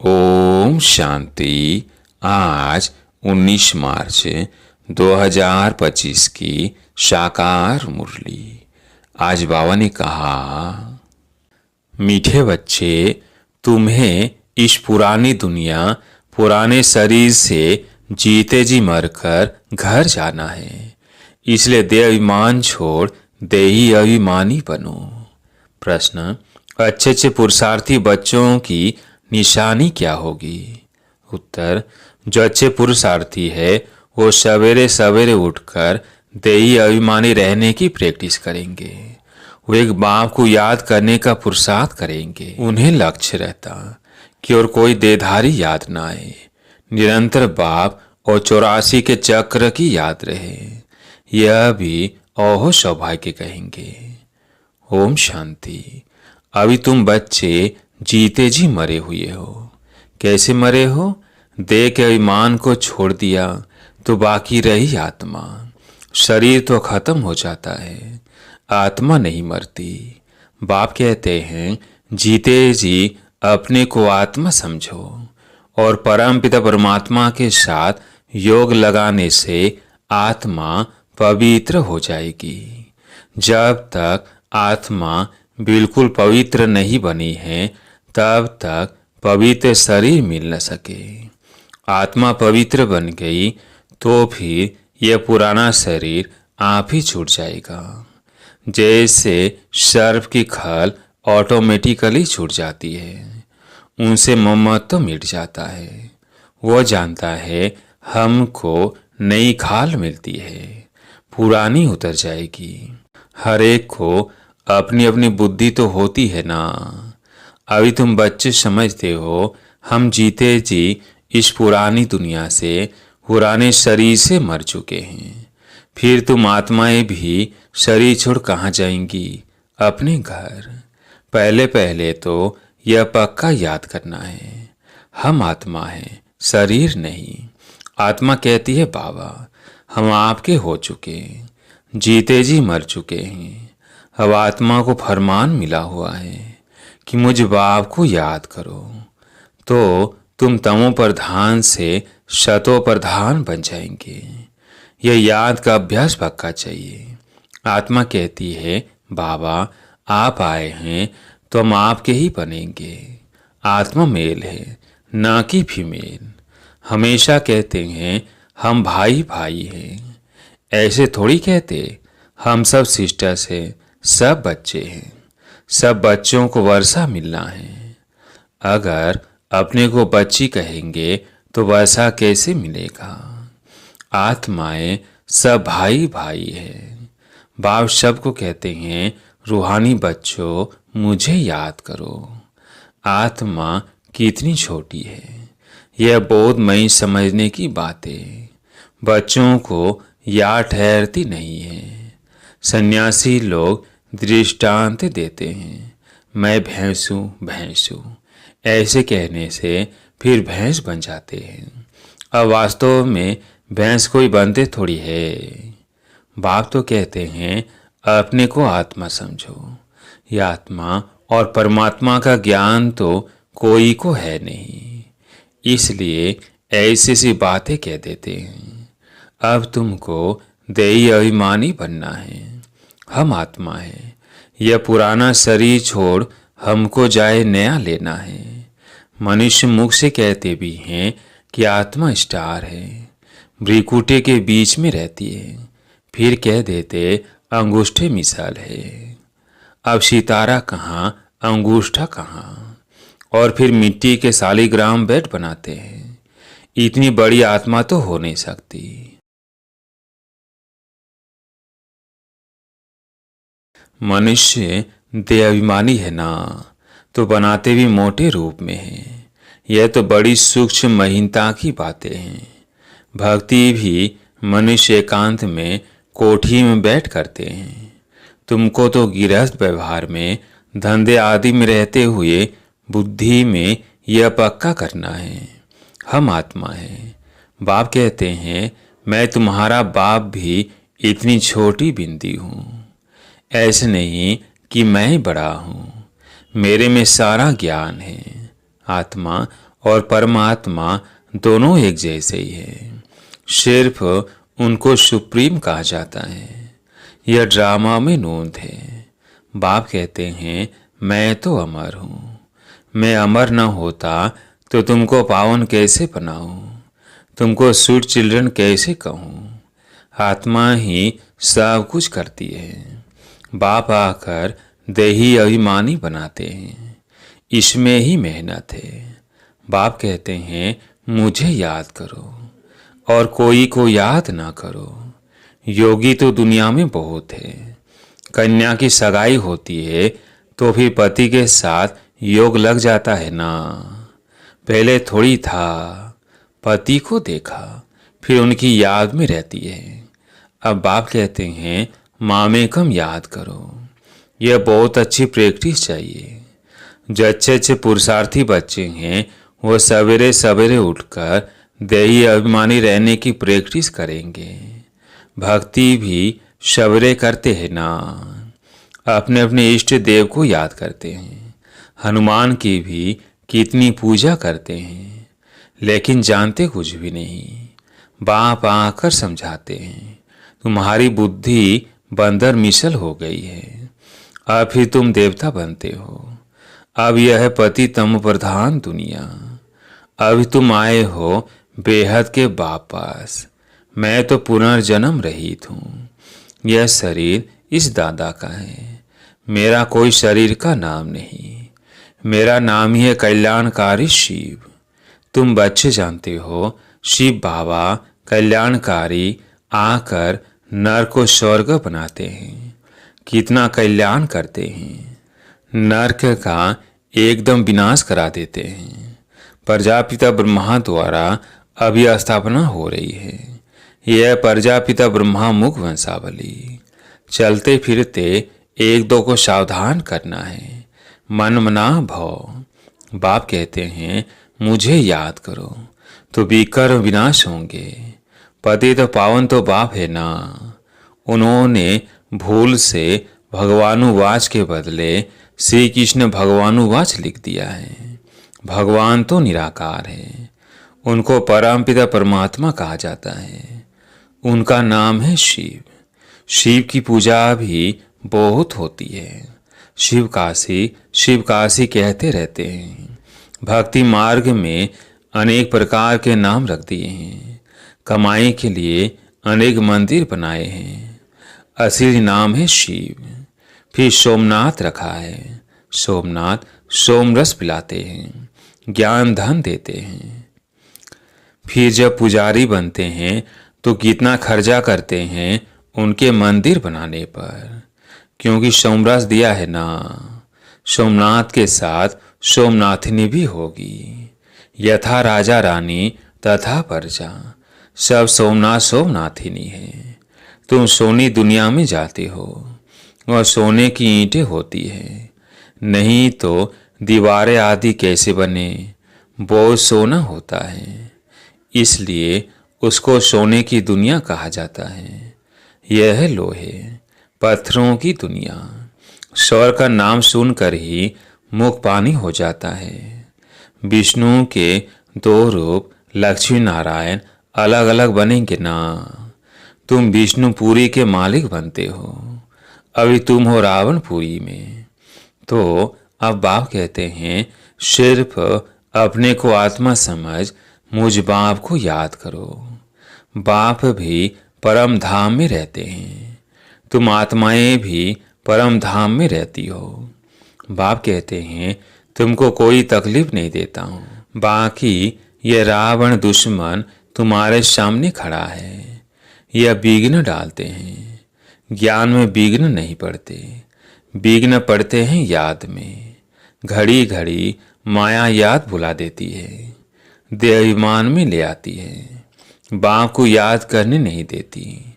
ओम शांति। आज 19 मार्च 2025 की साकार मुरली। आज बाबा ने कहा, मीठे बच्चे, तुम्हें इस पुरानी दुनिया पुराने शरीर से जीते जी मरकर घर जाना है। इसलिए देह अभिमान छोड़ देही अभिमानी बनो। प्रश्न, अच्छे अच्छे पुरुषार्थी बच्चों की निशानी क्या होगी? उत्तर, जो अच्छे पुरुषार्थी है वो सवेरे सवेरे उठकर देही अभिमानी रहने की प्रैक्टिस करेंगे। वो एक बाप को याद करने का पुरुषार्थ करेंगे। उन्हें लक्ष्य रहता कि और कोई देहधारी याद ना आए, निरंतर बाप और 84 के चक्र की याद रहे। यह भी ओहो सौभाग्य कहेंगे। ओम शांति। अभी तुम बच्चे जीते जी मरे हुए हो। कैसे मरे हो? देह के अभिमान को छोड़ दिया तो बाकी रही आत्मा। शरीर तो खत्म हो जाता है, आत्मा नहीं मरती। बाप कहते हैं, जीते जी अपने को आत्मा समझो और परमपिता परमात्मा के साथ योग लगाने से आत्मा पवित्र हो जाएगी। जब तक आत्मा बिल्कुल पवित्र नहीं बनी है तब तक पवित्र शरीर मिल न सके। आत्मा पवित्र बन गई तो फिर यह पुराना शरीर आप ही छूट जाएगा। जैसे सर्फ की खल ऑटोमेटिकली छूट जाती है, उनसे ममत्व तो मिट जाता है। वो जानता है हमको नई खाल मिलती है, पुरानी उतर जाएगी। हर एक को अपनी अपनी बुद्धि तो होती है ना। अभी तुम बच्चे समझते हो हम जीते जी इस पुरानी दुनिया से पुराने शरीर से मर चुके हैं। फिर तुम आत्माएं भी शरीर छोड़ कहाँ जाएंगी? अपने घर। पहले पहले तो यह पक्का याद करना है, हम आत्मा हैं, शरीर नहीं। आत्मा कहती है, बाबा हम आपके हो चुके, जीते जी मर चुके हैं। अब आत्मा को फरमान मिला हुआ है कि मुझ बाप को याद करो, तो तुम तमो प्रधान से शतो प्रधान बन जाएंगे। यह याद का अभ्यास पक्का चाहिए। आत्मा कहती है, बाबा आप आए हैं तो हम आपके ही बनेंगे। आत्मा मेल है, ना कि फीमेल। हमेशा कहते हैं हम भाई भाई हैं। ऐसे थोड़ी कहते, हम सब सिस्टर्स हैं, सब बच्चे हैं। सब बच्चों को वर्षा मिलना है। अगर अपने को बच्ची कहेंगे तो वर्षा कैसे मिलेगा? आत्माएं सब भाई भाई है। बाप सबको कहते हैं, रूहानी बच्चों मुझे याद करो। आत्मा कितनी छोटी है, यह बोधमयी समझने की बातें बच्चों को याद ठहरती नहीं है। सन्यासी लोग दृष्टांत देते हैं, मैं भैंस हूँ भैंस हूँ। ऐसे कहने से फिर भैंस बन जाते हैं। अब वास्तव में भैंस कोई बनते थोड़ी है। बाप तो कहते हैं अपने को आत्मा समझो। यह आत्मा और परमात्मा का ज्ञान तो कोई को है नहीं, इसलिए ऐसी सी बातें कह देते हैं। अब तुमको देही अभिमानी बनना है। हम आत्मा है, यह पुराना शरीर छोड़ हमको जाए नया लेना है। मनुष्य मुख से कहते भी हैं कि आत्मा स्टार है, भ्रिकुटी के बीच में रहती है। फिर कह देते अंगूठे मिसाल है। अब सितारा कहाँ, अंगूठा कहाँ? और फिर मिट्टी के शालिग्राम बेड बनाते हैं। इतनी बड़ी आत्मा तो हो नहीं सकती। मनुष्य देह अभिमानी है ना, तो बनाते भी मोटे रूप में है। यह तो बड़ी सूक्ष्म महीनता की बातें हैं। भक्ति भी मनुष्य एकांत में कोठी में बैठ करते हैं। तुमको तो गृहस्थ व्यवहार में, धंधे आदि में रहते हुए बुद्धि में यह पक्का करना है, हम आत्मा हैं। बाप कहते हैं, मैं तुम्हारा बाप भी इतनी छोटी बिंदी हूँ। ऐसे नहीं कि मैं बड़ा हूँ, मेरे में सारा ज्ञान है। आत्मा और परमात्मा दोनों एक जैसे ही है, सिर्फ उनको सुप्रीम कहा जाता है। यह ड्रामा में नोंद है। बाप कहते हैं मैं तो अमर हूँ, मैं अमर न होता तो तुमको पावन कैसे बनाऊं, तुमको स्वीट चिल्ड्रन कैसे कहूँ। आत्मा ही सब कुछ करती है। बाप आकर देही अभिमानी बनाते हैं, इसमें ही मेहनत है। बाप कहते हैं मुझे याद करो और कोई को याद ना करो। योगी तो दुनिया में बहुत है। कन्या की सगाई होती है तो फिर पति के साथ योग लग जाता है ना। पहले थोड़ी था, पति को देखा फिर उनकी याद में रहती है। अब बाप कहते हैं माँ में कम याद करो। यह बहुत अच्छी प्रैक्टिस चाहिए। जो अच्छे अच्छे पुरुषार्थी बच्चे हैं वो सवेरे सवेरे उठकर देही अभिमानी रहने की प्रैक्टिस करेंगे। भक्ति भी सवेरे करते हैं ना, अपने अपने इष्ट देव को याद करते हैं। हनुमान की भी कितनी पूजा करते हैं, लेकिन जानते कुछ भी नहीं। बाप आकर समझाते हैं तुम्हारी बुद्धि बंदर मिसल हो गई है, अब फिर तुम देवता बनते हो। अब यह है पति तम प्रधान दुनिया। अभी तुम आए हो बेहद के वापस। मैं तो पुनर्जन्म रहित हूँ। यह शरीर इस दादा का है, मेरा कोई शरीर का नाम नहीं। मेरा नाम ही है कल्याणकारी शिव। तुम बच्चे जानते हो शिव बाबा कल्याणकारी आकर नर को स्वर्ग बनाते हैं, कितना कल्याण करते हैं। नरक का एकदम विनाश करा देते हैं। प्रजापिता ब्रह्मा द्वारा अभी स्थापना हो रही है। यह प्रजापिता ब्रह्मा मुख वंशावली। चलते फिरते एक दो को सावधान करना है, मन मना भव। बाप कहते हैं मुझे याद करो तो विकर विनाश होंगे। पति तो पावन तो बाप है ना। उन्होंने भूल से भगवानुवाच के बदले श्री कृष्ण भगवानुवाच लिख दिया है। भगवान तो निराकार है, उनको परमपिता परमात्मा कहा जाता है। उनका नाम है शिव। शिव की पूजा भी बहुत होती है। शिव काशी कहते रहते हैं। भक्ति मार्ग में अनेक प्रकार के नाम रख दिए हैं। कमाई के लिए अनेक मंदिर बनाए हैं। असली नाम है शिव। फिर सोमनाथ रखा है। सोमनाथ सोमरस पिलाते हैं, ज्ञान धन देते हैं। फिर जब पुजारी बनते हैं तो कितना खर्चा करते हैं उनके मंदिर बनाने पर, क्योंकि सोमरस दिया है ना। सोमनाथ के साथ सोमनाथिनी भी होगी। यथा राजा रानी तथा प्रजा, सब सोमनाथ सोमनाथिनी है। तुम सोनी दुनिया में जाते हो और सोने की ईंटें होती है, नहीं तो दीवारें आदि कैसे बने। बहुत सोना होता है, इसलिए उसको सोने की दुनिया कहा जाता है। यह है लोहे पत्थरों की दुनिया। स्वर का नाम सुनकर ही मुख पानी हो जाता है। विष्णु के दो रूप लक्ष्मी नारायण अलग अलग बनेंगे ना। तुम विष्णुपुरी के मालिक बनते हो, अभी तुम हो रावणपुरी में। तो अब बाप कहते हैं सिर्फ अपने को आत्मा समझ मुझ बाप को याद करो। बाप भी परम धाम में रहते हैं, तुम आत्माएं भी परम धाम में रहती हो। बाप कहते हैं तुमको कोई तकलीफ नहीं देता हूँ, बाकी ये रावण दुश्मन तुम्हारे सामने खड़ा है। यह विघ्न डालते हैं, ज्ञान में विघ्न नहीं पड़ते, विघ्न पड़ते हैं याद में। घड़ी घड़ी माया याद भुला देती है, देहाभिमान में ले आती है, बाप को याद करने नहीं देती।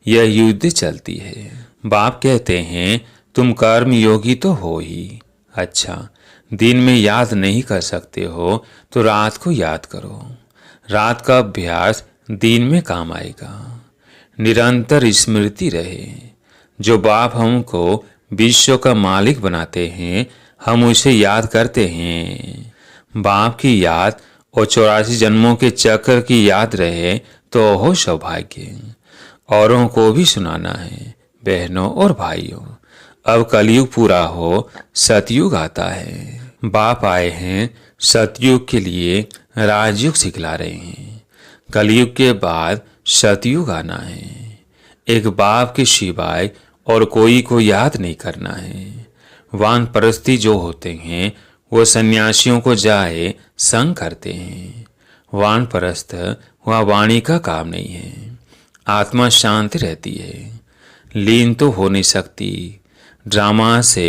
यह युद्ध चलती है। बाप कहते हैं तुम कर्म योगी तो हो ही, अच्छा दिन में याद नहीं कर सकते हो तो रात को याद करो। रात का अभ्यास दिन में काम आएगा। निरंतर स्मृति रहे। जो बाप हमको विश्व का मालिक बनाते हैं हम उसे याद करते हैं। बाप की याद और 84 जन्मों के चक्र की याद रहे तो हो सौभाग्य। औरों को भी सुनाना है बहनों और भाइयों। अब कलयुग पूरा हो, सतयुग आता है। बाप आए हैं सतयुग के लिए, राजयुग सिखला रहे हैं। कलयुग के बाद सतयुग आना है। एक बाप के सिवाय और कोई को याद नहीं करना है। वानप्रस्थी जो होते हैं वो सन्यासियों को जाए संग करते हैं। वानप्रस्थ वह वाणी का काम नहीं है। आत्मा शांति रहती है, लीन तो हो नहीं सकती। ड्रामा से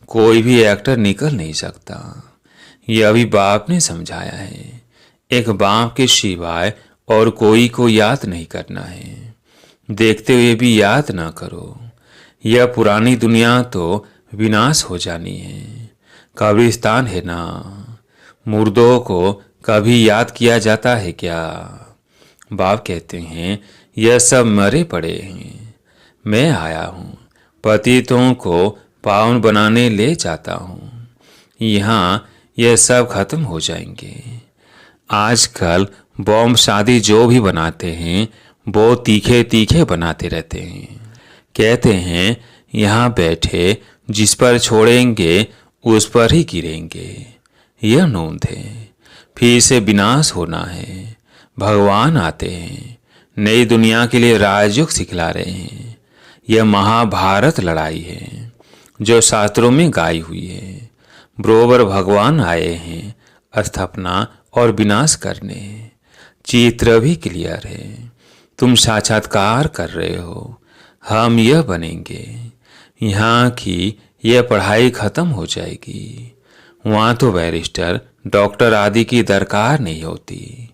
कोई भी एक्टर निकल नहीं सकता। यह अभी बाप ने समझाया है। एक बाप के सिवाय और कोई को याद नहीं करना है। देखते हुए भी याद ना करो। यह पुरानी दुनिया तो विनाश हो जानी है। कब्रिस्तान है ना। मुर्दों को कभी याद किया जाता है क्या? बाप कहते हैं यह सब मरे पड़े हैं। मैं आया हूँ, पतितों को पावन बनाने ले जाता हूँ। यहाँ यह सब खत्म हो जाएंगे। आजकल बॉम्ब शादी जो भी बनाते हैं वो तीखे तीखे बनाते रहते हैं। कहते हैं यहाँ बैठे जिस पर छोड़ेंगे उस पर ही गिरेंगे। यह नोंद है। फिर से विनाश होना है। भगवान आते हैं, नई दुनिया के लिए राजयोग सिखला रहे हैं। यह महाभारत लड़ाई है जो शास्त्रों में गाई हुई है। बरोबर भगवान आए हैं स्थापना और विनाश करने। चित्र भी क्लियर है। तुम साक्षात्कार कर रहे हो। हम यह बनेंगे। यहाँ की यह पढ़ाई खत्म हो जाएगी। वहाँ तो बैरिस्टर डॉक्टर आदि की दरकार नहीं होती।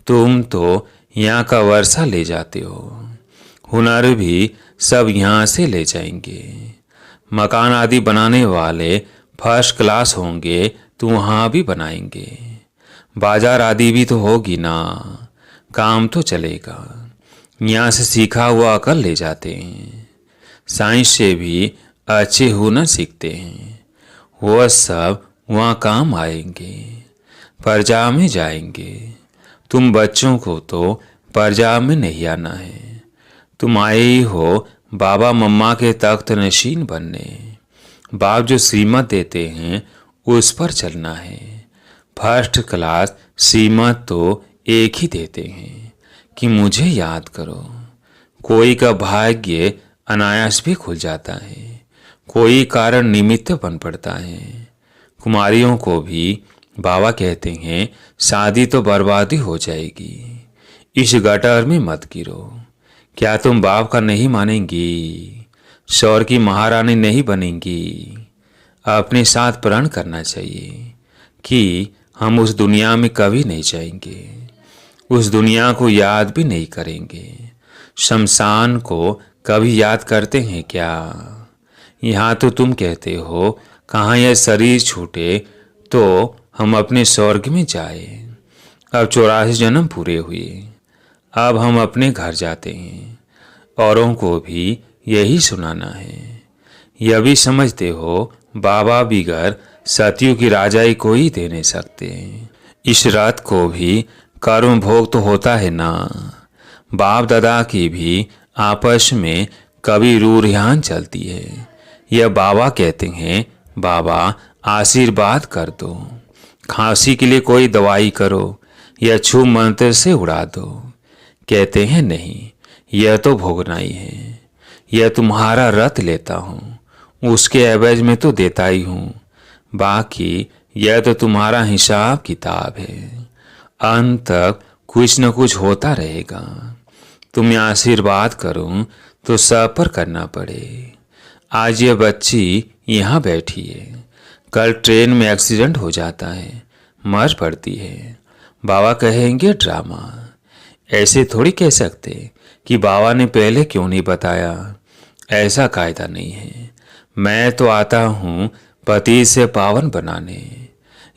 तुम तो यहाँ का वर्षा ले जाते हो। हुनर भी सब यहाँ से ले जाएंगे। मकान आदि बनाने वाले फर्स्ट क्लास होंगे तो वहाँ भी बनाएंगे। बाजार आदि भी तो होगी ना, काम तो चलेगा। यहाँ से सीखा हुआ अकल ले जाते हैं। साइंस से भी अच्छे हुनर सीखते हैं। वह सब वहाँ काम आएंगे। प्रजा में जाएंगे। तुम बच्चों को तो प्रजा में नहीं आना है। तुम आए ही हो बाबा मम्मा के तख्त नशीन बनने। बाप जो श्रीमत देते हैं उस पर चलना है। फर्स्ट क्लास श्रीमत तो एक ही देते हैं कि मुझे याद करो। कोई का भाग्य अनायास भी खुल जाता है, कोई कारण निमित्त बन पड़ता है। कुमारियों को भी बाबा कहते हैं शादी तो बर्बादी हो जाएगी, इस गटर में मत गिरो। क्या तुम बाप का नहीं मानेंगी? शौर की महारानी नहीं बनेंगी? अपने साथ प्रण करना चाहिए कि हम उस दुनिया में कभी नहीं जाएंगे, उस दुनिया को याद भी नहीं करेंगे। शमशान को कभी याद करते हैं क्या? यहाँ तो तुम कहते हो कहाँ यह शरीर छूटे तो हम अपने स्वर्ग में जाए। अब 84 जन्म पूरे हुए, अब हम अपने घर जाते हैं। औरों को भी यही सुनाना है। यह भी समझते हो बाबा बिगर सतयुग की राजाई को ही दे नहीं सकते। इस रात को भी कर्म भोग तो होता है ना। बाप दादा की भी आपस में कभी रूरियान चलती है। यह बाबा कहते हैं बाबा आशीर्वाद कर दो, खांसी के लिए कोई दवाई करो या छू मंत्र से उड़ा दो। कहते हैं नहीं, यह तो भोगना ही है। यह तुम्हारा रत लेता हूँ, उसके एवज में तो देता ही हूँ। बाकी यह तो तुम्हारा हिसाब किताब है। अंत तक कुछ न कुछ होता रहेगा। तुम्हें आशीर्वाद करूं तो सब पर करना पड़े। आज यह बच्ची यहाँ बैठी है, कल ट्रेन में एक्सीडेंट हो जाता है, मर पड़ती है। बाबा कहेंगे ड्रामा। ऐसे थोड़ी कह सकते कि बाबा ने पहले क्यों नहीं बताया। ऐसा कायदा नहीं है। मैं तो आता हूँ पति से पावन बनाने,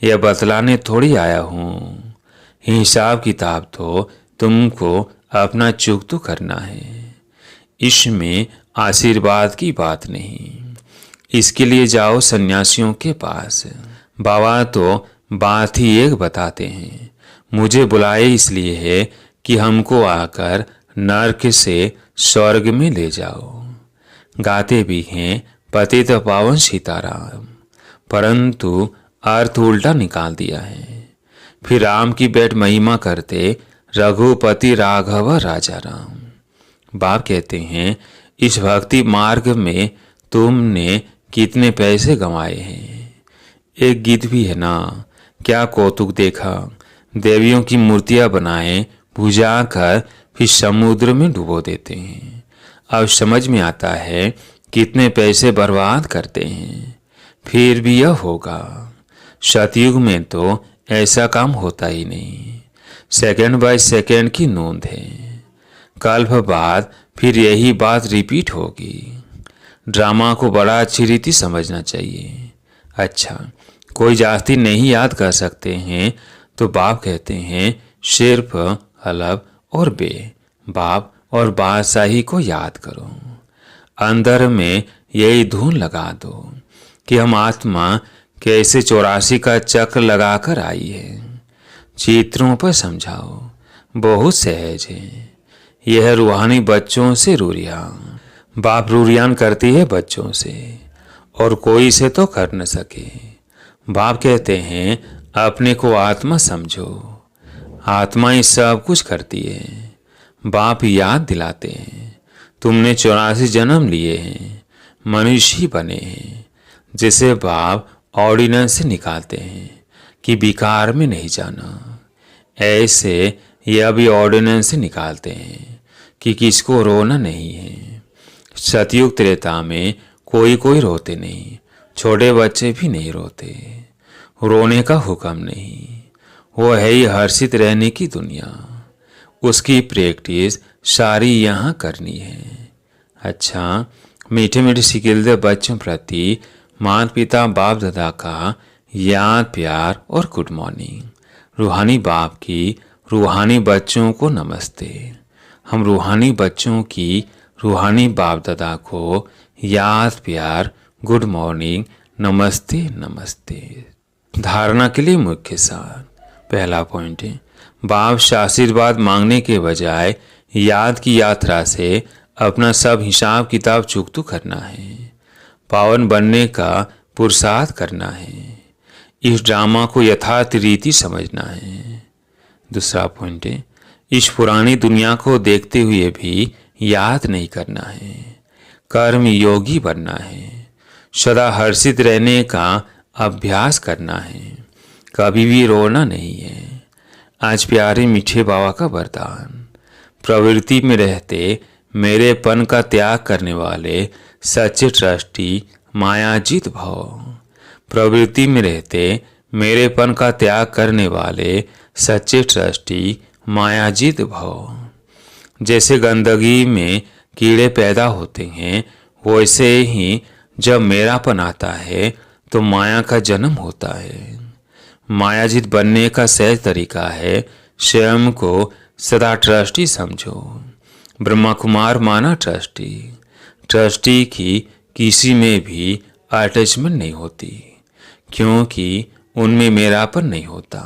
यह बतलाने थोड़ी आया हूँ। हिसाब किताब तो तुमको अपना चुक तो करना है। इसमें आशीर्वाद की बात नहीं। इसके लिए जाओ सन्यासियों के पास। बाबा तो बात ही एक बताते हैं। मुझे बुलाए इसलिए है कि हमको आकर नर्क से स्वर्ग में ले जाओ। गाते भी हैं पतित पावन सीताराम, परंतु अर्थ उल्टा निकाल दिया है। फिर राम की बैठ महिमा करते रघुपति राघव राजा राम। बाप कहते हैं इस भक्ति मार्ग में तुमने कितने पैसे गंवाए हैं। एक गीत भी है ना, क्या कौतुक देखा, देवियों की मूर्तियां बनाए पूजा कर फिर समुद्र में डुबो देते हैं। अब समझ में आता है कितने पैसे बर्बाद करते हैं। फिर भी यह होगा, सतयुग में तो ऐसा काम होता ही नहीं। सेकंड बाय सेकंड की नोंद है। कल्प बाद फिर यही बात रिपीट होगी। ड्रामा को बड़ा अच्छी रीति समझना चाहिए। अच्छा, कोई जास्ती नहीं याद कर सकते हैं तो बाप कहते हैं सिर्फ हलब और बे, बाप और बादशाही को याद करो। अंदर में यही धुन लगा दो कि हम आत्मा कैसे 84 का चक्र लगाकर आई है। चित्रों पर समझाओ, बहुत सहज है। यह रूहानी बच्चों से रूरियान, बाप रूरियान करती है बच्चों से, और कोई से तो कर न सके। बाप कहते हैं अपने को आत्मा समझो, आत्मा ही सब कुछ करती है। बाप याद दिलाते हैं तुमने 84 जन्म लिए हैं, मनुष्य ही बने हैं। जिसे बाप ऑर्डिनेंस से निकालते हैं कि विकार में नहीं जाना, ऐसे यह भी ऑर्डिनेंस से निकालते हैं कि किसको रोना नहीं है। सतयुग त्रेता में कोई रोते नहीं, छोटे बच्चे भी नहीं रोते। रोने का हुक्म नहीं, वो है ही हर्षित रहने की दुनिया। उसकी प्रैक्टिस सारी यहाँ करनी है। अच्छा, मीठे मीठे सिकिलदे बच्चों प्रति माता पिता बाप दादा का याद प्यार और गुड मॉर्निंग। रूहानी बाप की रूहानी बच्चों को नमस्ते। हम रूहानी बच्चों की रूहानी बाप दादा को याद प्यार गुड मॉर्निंग नमस्ते नमस्ते। धारणा के लिए मुख्य सार। पहला पॉइंट है, बाप से आशीर्वाद मांगने के बजाय याद की यात्रा से अपना सब हिसाब किताब चुकतू करना है। पावन बनने का पुरुषार्थ करना है। इस ड्रामा को यथार्थ रीति समझना है। दूसरा पॉइंट है, इस पुरानी दुनिया को देखते हुए भी याद नहीं करना है। कर्म योगी बनना है। सदा हर्षित रहने का अभ्यास करना है। कभी भी रोना नहीं है। आज प्यारे मीठे बाबा का वरदान, प्रवृत्ति में रहते मेरेपन का त्याग करने वाले सच्चे ट्रस्टी मायाजीत भव। प्रवृत्ति में रहते मेरेपन का त्याग करने वाले सच्चे ट्रस्टी मायाजीत भव। जैसे गंदगी में कीड़े पैदा होते हैं, वैसे ही जब मेरापन आता है तो माया का जन्म होता है। मायाजीत बनने का सहज तरीका है, स्वयं को सदा ट्रस्टी समझो। ब्रह्मा कुमार माना ट्रस्टी। ट्रस्टी की किसी में भी अटैचमेंट नहीं होती, क्योंकि उनमें मेरापन नहीं होता।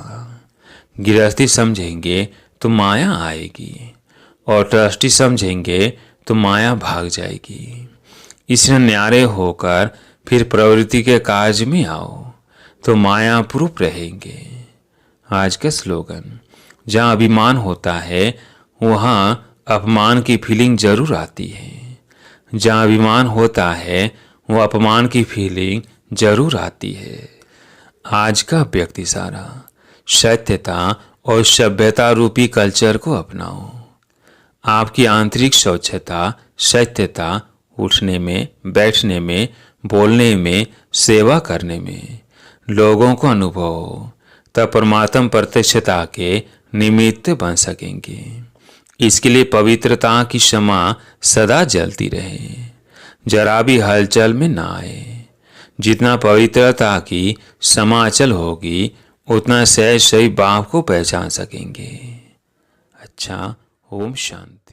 गृहस्थी समझेंगे तो माया आएगी, और ट्रस्टी समझेंगे तो माया भाग जाएगी। इसलिए न्यारे होकर फिर प्रवृत्ति के कार्य में आओ तो माया प्रूफ रहेंगे। आज का स्लोगन, जहाँ अभिमान होता है वहाँ अपमान की फीलिंग जरूर आती है। जहाँ अभिमान होता है वो अपमान की फीलिंग जरूर आती है। आज का व्यक्ति सारा सत्यता और सभ्यता रूपी कल्चर को अपनाओ। आपकी आंतरिक स्वच्छता, सत्यता, उठने में, बैठने में, बोलने में, सेवा करने में लोगों को अनुभव हो, तब परमात्म प्रत्यक्षता के निमित्त बन सकेंगे। इसके लिए पवित्रता की क्षमा सदा जलती रहे, जरा भी हलचल में ना आए। जितना पवित्रता की समाचल होगी उतना सहज सही बाप को पहचान सकेंगे। अच्छा, ओम शांति।